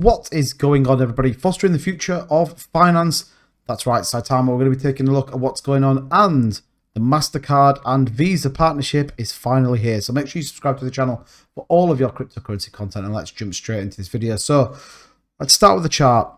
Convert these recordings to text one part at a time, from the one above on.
What is going on, everybody? Fostering the future of finance. That's right, Saitama. We're going to be taking a look at what's going on, and the Mastercard and VISA partnership is finally here. So make sure you subscribe to the channel for all of your cryptocurrency content, and let's jump straight into this video. So let's start with the chart,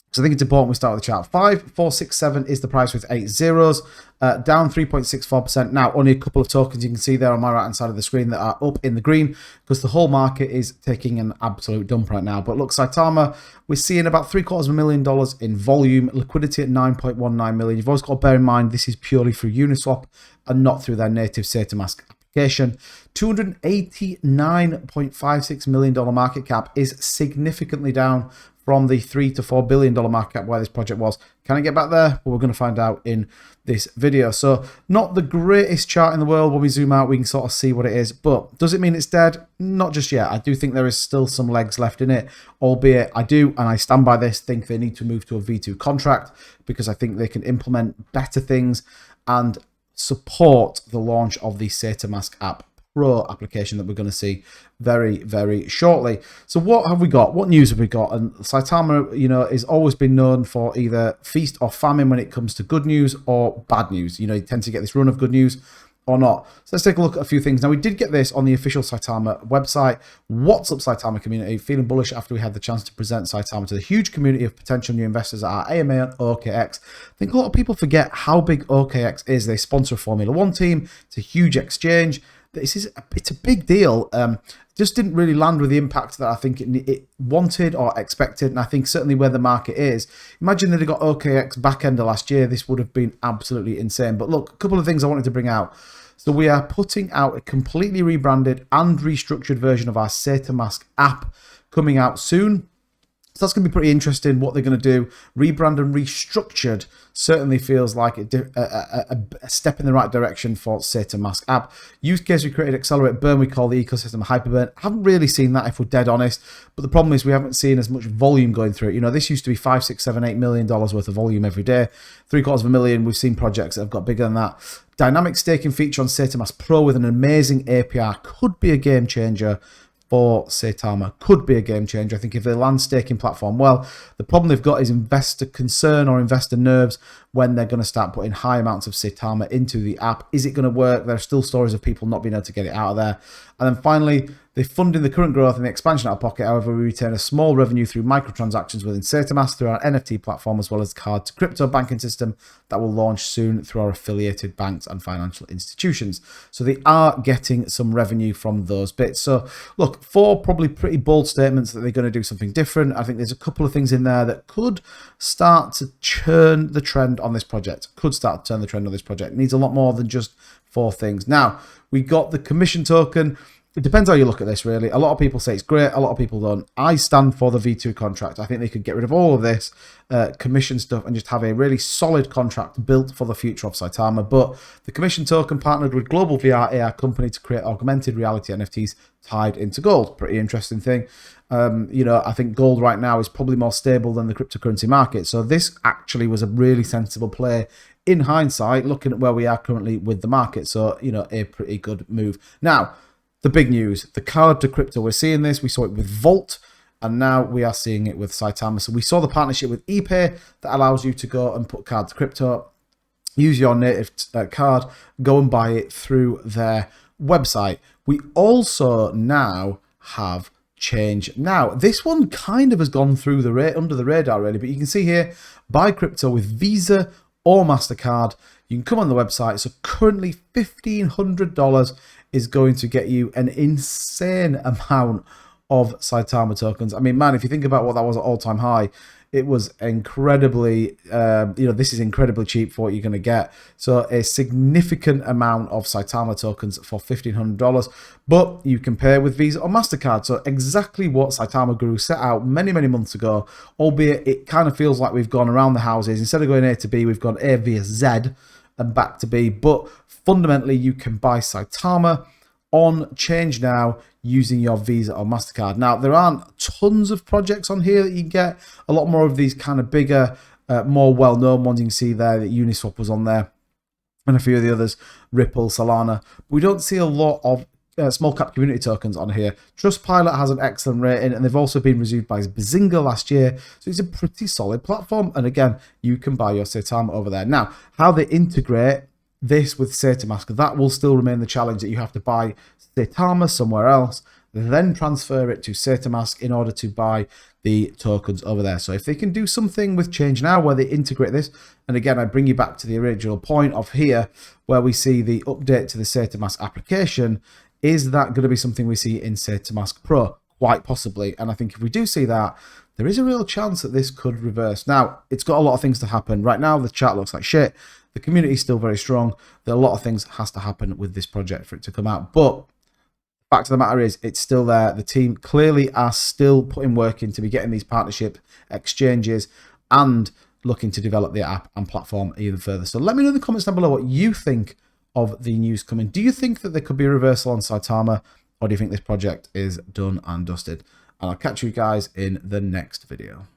because I think it's important we start with the chart. 5467 is the price with 8 zeros, down 3.64%. Now, only a couple of tokens you can see there on my right hand side of the screen that are up in the green, because the whole market is taking an absolute dump right now. But look, Saitama, we're seeing about $750,000 in volume, liquidity at 9.19 million. You've always got to bear in mind this is purely through Uniswap and not through their native Saitamask application. $289.56 million market cap is significantly down from the $3 to $4 billion market cap where this project was. Can I get back there? Well, we're going to find out in this video. So not the greatest chart in the world. When we zoom out, we can sort of see what it is. But does it mean it's dead? Not just yet. I do think there is still some legs left in it, albeit I do, and I stand by this, think they need to move to a V2 contract, because I think they can implement better things and support the launch of the Saitamask app Pro application that we're going to see very, very shortly. So what have we got? What news have we got? And Saitama, you know, has always been known for either feast or famine when it comes to good news or bad news. You know, you tend to get this run of good news or not. So let's take a look at a few things. Now, we did get this on the official Saitama website. What's up, Saitama community? Feeling bullish after we had the chance to present Saitama to the huge community of potential new investors at our AMA and OKX. I think a lot of people forget how big OKX is. They sponsor a Formula One team. It's a huge exchange. It's a big deal. Just didn't really land with the impact that I think it wanted or expected, and I think certainly where the market is. Imagine that it got OKX back end of last year. This would have been absolutely insane. But look, a couple of things I wanted to bring out. So we are putting out a completely rebranded and restructured version of our Saitamask app coming out soon. So that's going to be pretty interesting what they're going to do. Rebrand and restructured certainly feels like a step in the right direction for Saitamask app. Use case we created, Accelerate Burn, we call the ecosystem Hyperburn. I haven't really seen that, if we're dead honest, but the problem is we haven't seen as much volume going through it. You know, this used to be $5, $6, $7, $8 million worth of volume every day. $750,000. We've seen projects that have got bigger than that. Dynamic staking feature on Saitamask Pro with an amazing API could be a game changer for Saitama. Could be a game changer. I think if they land staking platform well, the problem they've got is investor concern or investor nerves when they're going to start putting high amounts of Saitama into the app. Is it going to work? There are still stories of people not being able to get it out of there. And then finally, they're funding the current growth and the expansion out of pocket. However, we retain a small revenue through microtransactions within Saitamask through our NFT platform, as well as card to crypto banking system that will launch soon through our affiliated banks and financial institutions. So they are getting some revenue from those bits. So look, 4 probably pretty bold statements that they're going to do something different. I think there's a couple of things in there that could start to churn the trend on this project. Could start to turn the trend on this project. It needs a lot more than just 4 things. Now, we got the commission token. It depends how you look at this, really. A lot of people say it's great. A lot of people don't. I stand for the V2 contract. I think they could get rid of all of this commission stuff and just have a really solid contract built for the future of Saitama. But the commission token partnered with global VR AI company to create augmented reality NFTs tied into gold. Pretty interesting thing. You know, I think gold right now is probably more stable than the cryptocurrency market. So this actually was a really sensible play in hindsight, looking at where we are currently with the market. So, you know, a pretty good move. Now, the big news, the card to crypto. We're seeing this. We saw it with Vault, and now we are seeing it with Saitama. So we saw the partnership with Epay that allows you to go and put card to crypto, use your native card, go and buy it through their website. We also now have ChangeNow. This one kind of has gone through the under the radar, really, but you can see here, buy crypto with Visa or Mastercard. You can come on the website. So currently $1,500 is going to get you an insane amount of Saitama tokens. I mean, man, if you think about what that was at all-time high, it was incredibly, you know, this is incredibly cheap for what you're going to get. So a significant amount of Saitama tokens for $1,500, but you can pay with Visa or Mastercard. So exactly what Saitama Guru set out many, many months ago, albeit it kind of feels like we've gone around the houses. Instead of going A to B, we've gone A via Z and back to B. But fundamentally, you can buy Saitama on ChangeNow using your Visa or Mastercard. Now, there aren't tons of projects on here that you can get. A lot more of these kind of bigger, more well-known ones. You can see there that Uniswap was on there, and a few of the others, Ripple, Solana. We don't see a lot of small cap community tokens on here. Trustpilot has an excellent rating, and they've also been reviewed by Bazinga last year, so it's a pretty solid platform. And again, you can buy your Saitama over there. Now, how they integrate this with Saitamask, that will still remain the challenge, that you have to buy Saitama somewhere else, then transfer it to Saitamask in order to buy the tokens over there. So if they can do something with ChangeNow where they integrate this, and again, I bring you back to the original point of here where we see the update to the Saitamask application, is that going to be something we see in Saitamask Pro? Quite possibly. And I think if we do see that, there is a real chance that this could reverse. Now, it's got a lot of things to happen. Right now, the chart looks like shit. The community is still very strong. There are a lot of things has to happen with this project for it to come out. But fact of the matter is, it's still there. The team clearly are still putting work in to be getting these partnership exchanges and looking to develop the app and platform even further. So let me know in the comments down below what you think of the news coming. Do you think that there could be a reversal on Saitama, or do you think this project is done and dusted? And I'll catch you guys in the next video.